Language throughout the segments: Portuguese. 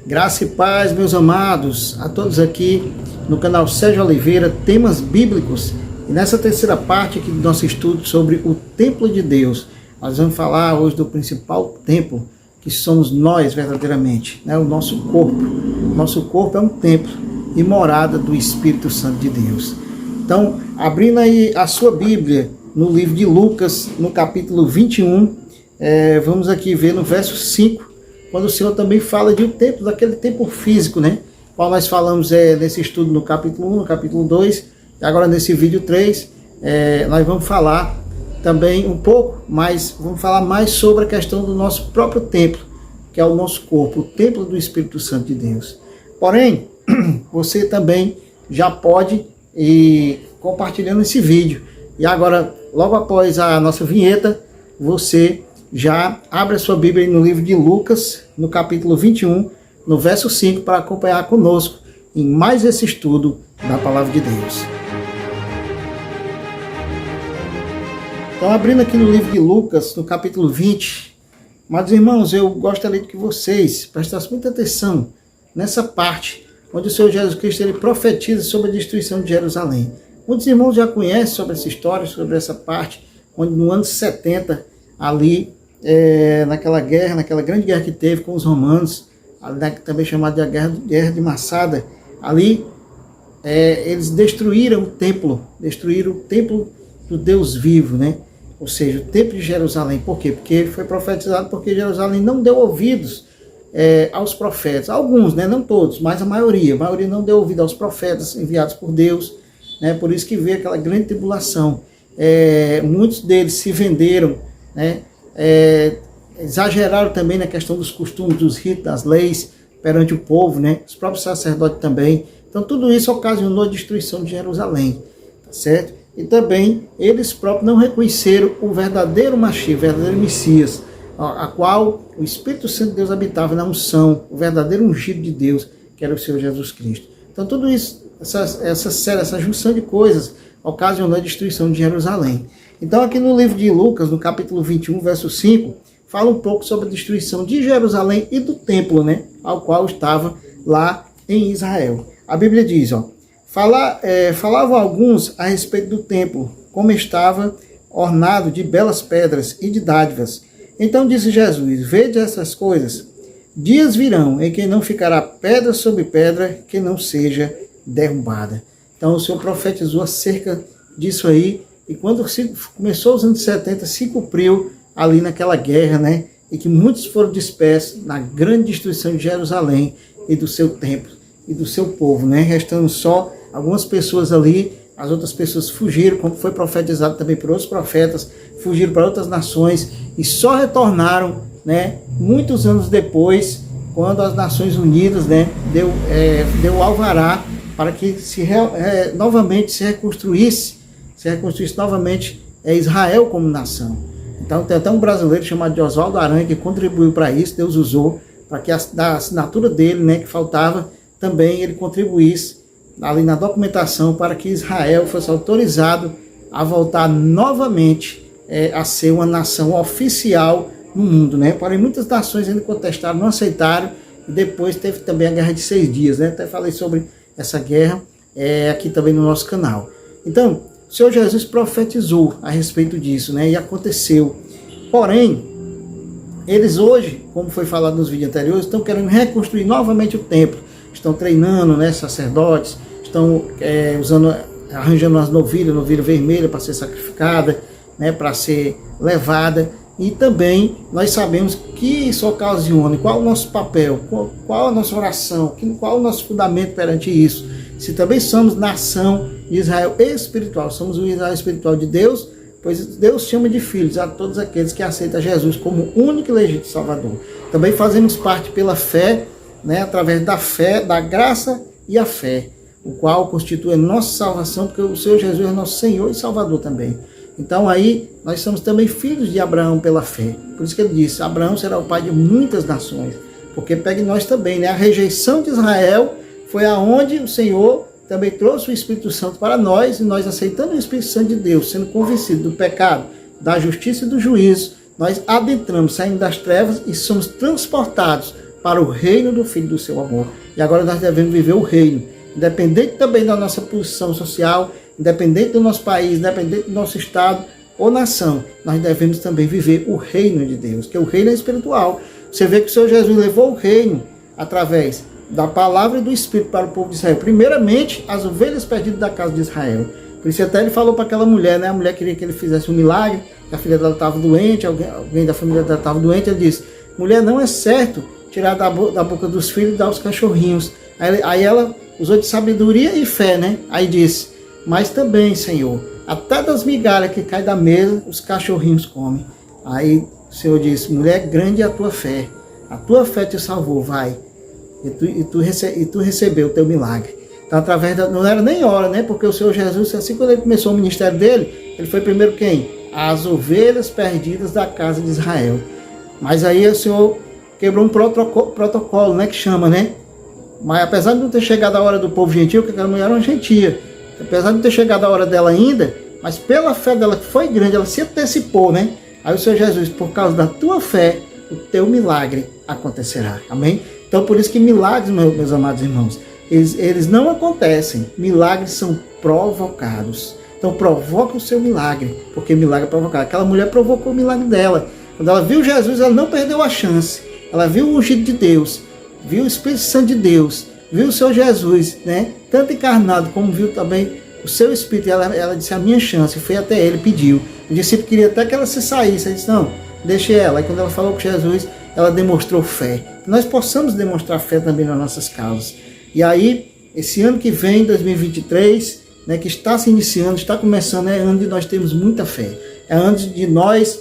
Graça e paz, meus amados, a todos aqui no canal Sérgio Oliveira, temas bíblicos. E nessa terceira parte aqui do nosso estudo sobre o templo de Deus, nós vamos falar hoje do principal templo, que somos nós verdadeiramente, né? O nosso corpo. O nosso corpo é um templo e morada do Espírito Santo de Deus. Então, abrindo aí a sua Bíblia no livro de Lucas, no capítulo 21, vamos aqui ver no verso 5, quando o Senhor também fala de um templo, daquele templo físico, né? Qual nós falamos nesse estudo no capítulo 1, no capítulo 2, e agora nesse vídeo 3, nós vamos falar também um pouco, mas vamos falar mais sobre a questão do nosso próprio templo, que é o nosso corpo, o templo do Espírito Santo de Deus. Porém, você também já pode ir compartilhando esse vídeo. E agora, logo após a nossa vinheta, você já abre a sua Bíblia no livro de Lucas, no capítulo 21, no verso 5, para acompanhar conosco em mais esse estudo da Palavra de Deus. Então, abrindo aqui no livro de Lucas, no capítulo 20, mas irmãos, eu gostaria que vocês prestassem muita atenção nessa parte, onde o Senhor Jesus Cristo ele profetiza sobre a destruição de Jerusalém. Muitos irmãos já conhecem sobre essa história, sobre essa parte, onde no ano 70, ali, naquela grande guerra que teve com os romanos, também chamada de guerra de Massada, ali eles destruíram o templo do Deus vivo, né? Ou seja, o templo de Jerusalém. Por quê? Porque foi profetizado porque Jerusalém não deu ouvidos aos profetas. Alguns, né? Não todos, mas a maioria não deu ouvido aos profetas enviados por Deus, né? Por isso que veio aquela grande tribulação. Muitos deles se venderam, né? Exageraram também na questão dos costumes, dos ritos, das leis perante o povo, né? Os próprios sacerdotes também. Então tudo isso ocasionou a destruição de Jerusalém, tá certo? E também eles próprios não reconheceram o verdadeiro Mashiach, o verdadeiro Messias, a qual o Espírito Santo de Deus habitava na unção, o verdadeiro ungido de Deus, que era o Senhor Jesus Cristo. Então tudo isso, essa junção de coisas ocasionou a destruição de Jerusalém. Então aqui no livro de Lucas, no capítulo 21, verso 5, fala um pouco sobre a destruição de Jerusalém e do templo, né, ao qual estava lá em Israel. A Bíblia diz, falavam alguns a respeito do templo, como estava ornado de belas pedras e de dádivas. Então disse Jesus, vede essas coisas, dias virão em que não ficará pedra sobre pedra que não seja derrubada. Então o Senhor profetizou acerca disso aí, e quando começou os anos 70, se cumpriu ali naquela guerra, né? E que muitos foram dispersos na grande destruição de Jerusalém e do seu templo e do seu povo, né? Restando só algumas pessoas ali, as outras pessoas fugiram, como foi profetizado também por outros profetas, fugiram para outras nações e só retornaram, né? Muitos anos depois, quando as Nações Unidas, né? Deu alvará para que novamente se reconstruísse novamente Israel como nação. Então tem até um brasileiro chamado de Oswaldo Aranha que contribuiu para isso, Deus usou, para que da assinatura dele, né, que faltava, também ele contribuísse ali na documentação para que Israel fosse autorizado a voltar novamente a ser uma nação oficial no mundo, né? Porém muitas nações ainda contestaram, não aceitaram, e depois teve também a Guerra de 6 Dias, né? Até falei sobre essa guerra aqui também no nosso canal. Então, o Senhor Jesus profetizou a respeito disso, né? E aconteceu. Porém, eles hoje, como foi falado nos vídeos anteriores, estão querendo reconstruir novamente o templo. Estão treinando, né, sacerdotes, estão arranjando umas novilha vermelha para ser sacrificada, né, para ser levada. E também nós sabemos que isso ocasiona, qual o nosso papel, qual a nossa oração, qual o nosso fundamento perante isso. Se também somos nação de Israel espiritual, somos o Israel espiritual de Deus, pois Deus chama de filhos a todos aqueles que aceitam Jesus como único e legítimo Salvador. Também fazemos parte pela fé, né, através da fé, da graça e a fé, o qual constitui a nossa salvação, porque o Senhor Jesus é nosso Senhor e Salvador também. Então aí nós somos também filhos de Abraão pela fé. Por isso que ele disse, Abraão será o pai de muitas nações, porque pega em nós também, né? A rejeição de Israel foi aonde o Senhor também trouxe o Espírito Santo para nós, e nós aceitando o Espírito Santo de Deus, sendo convencidos do pecado, da justiça e do juízo, nós adentramos, saímos das trevas e somos transportados para o reino do Filho do seu amor. E agora nós devemos viver o reino, independente também da nossa posição social, independente do nosso país, independente do nosso estado ou nação, nós devemos também viver o reino de Deus, que o reino é espiritual. Você vê que o Senhor Jesus levou o reino através da palavra e do Espírito para o povo de Israel. Primeiramente, as ovelhas perdidas da casa de Israel. Por isso até ele falou para aquela mulher, né? A mulher queria que ele fizesse um milagre, que a filha dela estava doente, alguém da família dela estava doente. Ele disse: mulher, não é certo tirar da boca dos filhos e dar aos cachorrinhos. Aí ela usou de sabedoria e fé, né? Aí disse: mas também, Senhor, até das migalhas que caem da mesa, os cachorrinhos comem. Aí o Senhor disse: mulher, grande é a tua fé te salvou, vai. E tu recebeu o teu milagre. Então, através não era nem hora, né? Porque o Senhor Jesus, assim quando ele começou o ministério dele, ele foi primeiro quem? As ovelhas perdidas da casa de Israel. Mas aí o Senhor quebrou um protocolo, né? Que chama, né? Mas apesar de não ter chegado a hora do povo gentil, porque aquela mulher era uma gentia, apesar de não ter chegado a hora dela ainda, mas pela fé dela que foi grande, ela se antecipou, né? Aí o Senhor Jesus, por causa da tua fé, o teu milagre acontecerá. Amém? Então, por isso que milagres, meus amados irmãos, eles não acontecem. Milagres são provocados. Então, provoca o seu milagre, porque milagre é provocado. Aquela mulher provocou o milagre dela. Quando ela viu Jesus, ela não perdeu a chance. Ela viu o ungido de Deus, viu o Espírito Santo de Deus, viu o Senhor Jesus, né? Tanto encarnado, como viu também o seu Espírito. Ela disse: a minha chance. Foi até ele, pediu. O discípulo queria até que ela se saísse. Ele disse: não, deixe ela. Aí quando ela falou com Jesus, ela demonstrou fé. Que nós possamos demonstrar fé também nas nossas causas. E aí, esse ano que vem, 2023, né, que está se iniciando, está começando, é ano de nós termos muita fé. É ano de nós,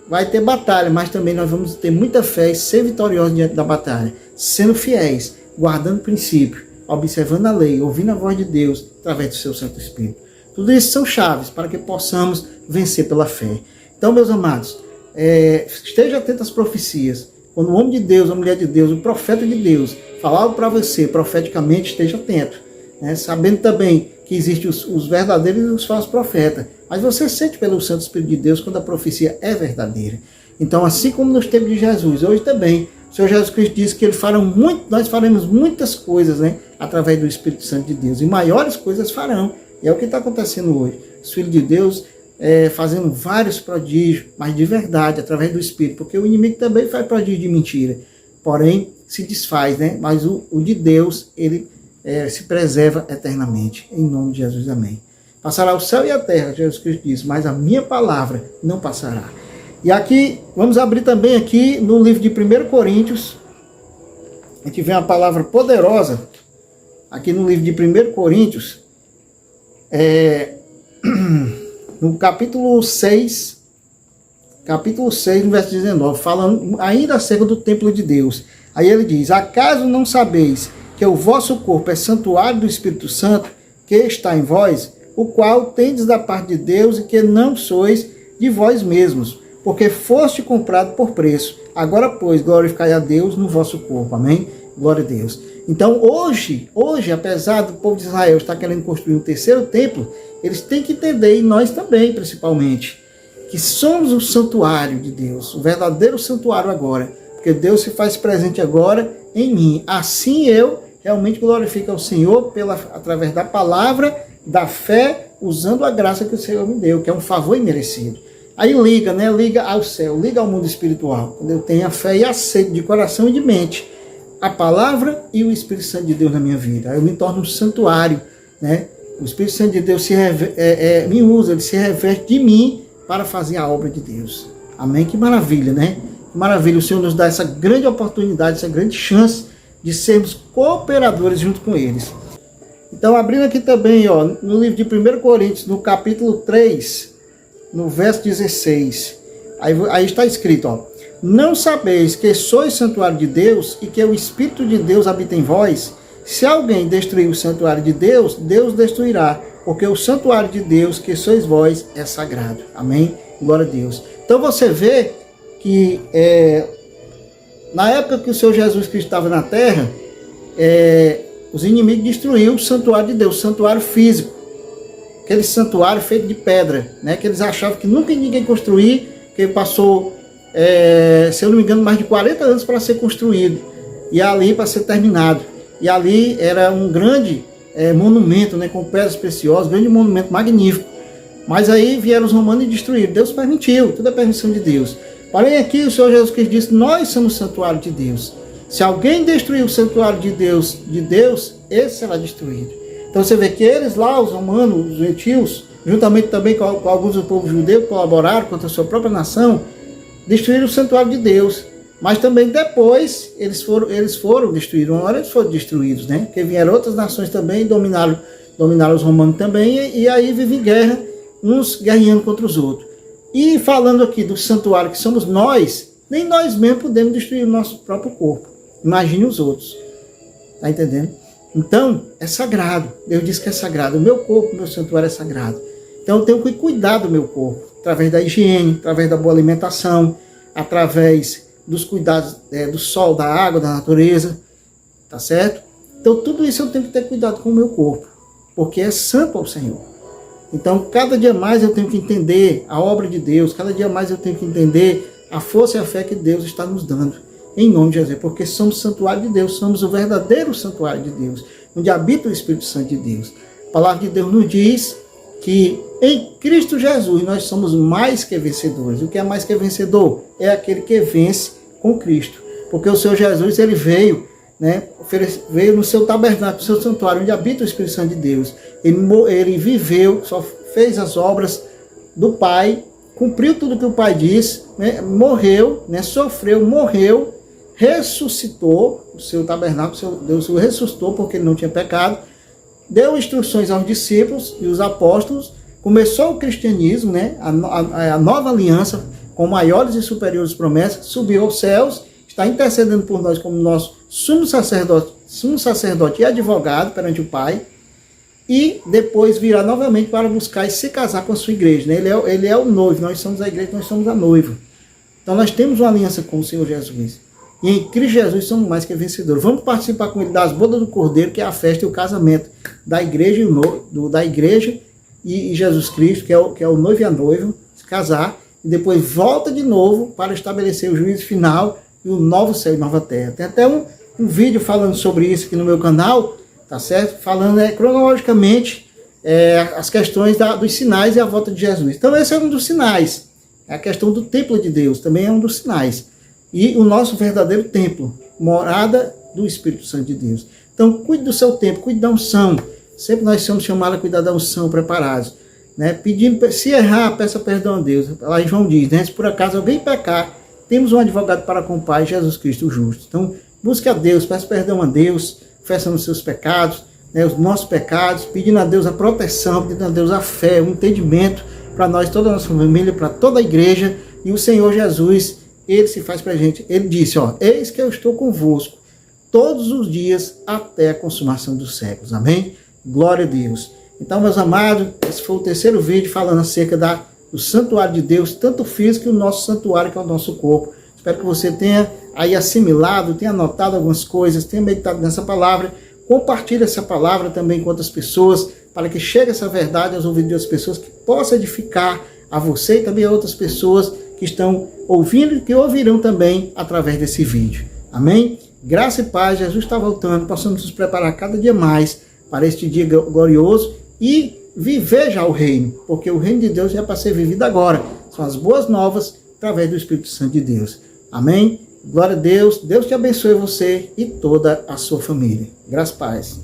vai ter batalha, mas também nós vamos ter muita fé e ser vitoriosos diante da batalha. Sendo fiéis, guardando o princípio, observando a lei, ouvindo a voz de Deus, através do seu Santo Espírito. Tudo isso são chaves para que possamos vencer pela fé. Então, meus amados, esteja atento às profecias. Quando o homem de Deus, a mulher de Deus, o profeta de Deus falar para você profeticamente, esteja atento, né? Sabendo também que existem os verdadeiros e os falsos profetas. Mas você sente pelo Santo Espírito de Deus quando a profecia é verdadeira. Então, assim como nos tempos de Jesus, hoje também, o Senhor Jesus Cristo disse que nós faremos muitas coisas, né, através do Espírito Santo de Deus. E maiores coisas farão. E é o que está acontecendo hoje. Os filhos de Deus fazendo vários prodígios, mas de verdade, através do Espírito, porque o inimigo também faz prodígio de mentira, porém se desfaz, né? Mas o de Deus, ele se preserva eternamente, em nome de Jesus, amém. Passará o céu e a terra, Jesus Cristo disse, mas a minha palavra não passará. E aqui, vamos abrir também aqui no livro de 1 Coríntios, a gente vê uma palavra poderosa, aqui no livro de 1 Coríntios, no capítulo 6, no verso 19, falando ainda acerca do templo de Deus. Aí ele diz: acaso não sabeis que o vosso corpo é santuário do Espírito Santo, que está em vós, o qual tendes da parte de Deus, e que não sois de vós mesmos, porque foste comprado por preço. Agora, pois, glorificai a Deus no vosso corpo. Amém? Glória a Deus. Então, hoje, apesar do povo de Israel estar querendo construir um terceiro templo, eles têm que entender, e nós também, principalmente, que somos o santuário de Deus, o verdadeiro santuário agora, porque Deus se faz presente agora em mim. Assim eu realmente glorifico ao Senhor através da palavra, da fé, usando a graça que o Senhor me deu, que é um favor imerecido. Aí liga, né? Liga ao céu, liga ao mundo espiritual, quando eu tenho a fé e aceito de coração e de mente a palavra e o Espírito Santo de Deus na minha vida. Aí eu me torno um santuário, né? O Espírito Santo de Deus me usa, ele se reveste de mim para fazer a obra de Deus. Amém? Que maravilha, né? Que maravilha. O Senhor nos dá essa grande oportunidade, essa grande chance de sermos cooperadores junto com eles. Então, abrindo aqui também, ó, no livro de 1 Coríntios, no capítulo 3, no verso 16, aí está escrito, ó: não sabeis que sois santuário de Deus e que o Espírito de Deus habita em vós? Se alguém destruir o santuário de Deus, Deus destruirá, porque o santuário de Deus, que sois vós, é sagrado. Amém? Glória a Deus. Então você vê que na época que o Senhor Jesus Cristo estava na terra, os inimigos destruíram o santuário de Deus, o santuário físico. Aquele santuário feito de pedra, né, que eles achavam que nunca ninguém construir, que passou, se eu não me engano, mais de 40 anos para ser construído. e ali para ser terminado. E ali era um grande monumento, né, com pedras preciosas, grande monumento magnífico. Mas aí vieram os romanos e destruíram. Deus permitiu, tudo é permissão de Deus. Porém aqui o Senhor Jesus Cristo disse, nós somos o santuário de Deus. Se alguém destruir o santuário de Deus, esse será destruído. Então você vê que eles lá, os romanos, os gentios, juntamente também com alguns do povo judeu que colaboraram contra a sua própria nação, destruíram o santuário de Deus. Mas também depois eles foram destruídos. Uma hora eles foram destruídos, né? Porque vieram outras nações também e dominaram os romanos também, e aí vive guerra, uns guerreando contra os outros. E falando aqui do santuário que somos nós, nem nós mesmos podemos destruir o nosso próprio corpo. Imagine os outros. Tá entendendo? Então, é sagrado. Deus diz que é sagrado. O meu corpo, o meu santuário é sagrado. Então eu tenho que cuidar do meu corpo, através da higiene, através da boa alimentação, através dos cuidados do sol, da água, da natureza, tá certo? Então tudo isso eu tenho que ter cuidado com o meu corpo, porque é santo ao Senhor. Então cada dia mais eu tenho que entender a obra de Deus, cada dia mais eu tenho que entender a força e a fé que Deus está nos dando, em nome de Jesus, porque somos santuário de Deus, somos o verdadeiro santuário de Deus, onde habita o Espírito Santo de Deus. A palavra de Deus nos diz que em Cristo Jesus nós somos mais que vencedores. O que é mais que vencedor? É aquele que vence com Cristo. Porque o Senhor Jesus, ele veio, né, veio no seu tabernáculo, no seu santuário, onde habita o Espírito Santo de Deus. Ele viveu, só fez as obras do Pai, cumpriu tudo que o Pai disse, né, morreu, né, sofreu, morreu, ressuscitou, o seu tabernáculo, Deus o ressuscitou porque ele não tinha pecado, deu instruções aos discípulos e os apóstolos, começou o cristianismo, né, a nova aliança, com maiores e superiores promessas, subiu aos céus, está intercedendo por nós como nosso sumo sacerdote e advogado perante o Pai, e depois virá novamente para buscar e se casar com a sua igreja. Né? Ele é o noivo, nós somos a igreja, nós somos a noiva. Então nós temos uma aliança com o Senhor Jesus. E em Cristo Jesus somos mais que vencedores. Vamos participar com ele das bodas do Cordeiro, que é a festa e o casamento da igreja e Jesus Cristo, que é o noivo e a noiva, se casar, e depois volta de novo para estabelecer o juízo final e o novo céu e nova terra. Tem até um vídeo falando sobre isso aqui no meu canal, tá certo? Falando cronologicamente as questões dos sinais e a volta de Jesus. Então esse é um dos sinais. É a questão do templo de Deus, também é um dos sinais. E o nosso verdadeiro templo, morada do Espírito Santo de Deus. Então cuide do seu templo, cuide da unção. Sempre nós somos chamados a cuidar da unção, preparados. Né? Pedindo, se errar, peça perdão a Deus. Lá em João diz, né? Se por acaso alguém pecar, temos um advogado para com o Pai, Jesus Cristo o justo. Então busque a Deus, peça perdão a Deus, confessando os seus pecados, né? Os nossos pecados, pedindo a Deus a proteção, pedindo a Deus a fé, o entendimento para nós, toda a nossa família, para toda a igreja. E o Senhor Jesus, ele se faz para a gente. Ele disse, ó, eis que eu estou convosco todos os dias até a consumação dos séculos. Amém? Glória a Deus. Então, meus amados, esse foi o terceiro vídeo falando acerca do santuário de Deus, tanto físico que o nosso santuário, que é o nosso corpo. Espero que você tenha aí assimilado, tenha anotado algumas coisas, tenha meditado nessa palavra. Compartilhe essa palavra também com outras pessoas, para que chegue essa verdade aos ouvidos das pessoas, que possa edificar a você e também a outras pessoas que estão ouvindo e que ouvirão também através desse vídeo. Amém? Graça e paz, Jesus está voltando, possamos nos preparar cada dia mais para este dia glorioso e viver já o reino, porque o reino de Deus já é para ser vivido agora. São as boas novas através do Espírito Santo de Deus. Amém? Glória a Deus. Deus te abençoe você e toda a sua família. Graças e paz.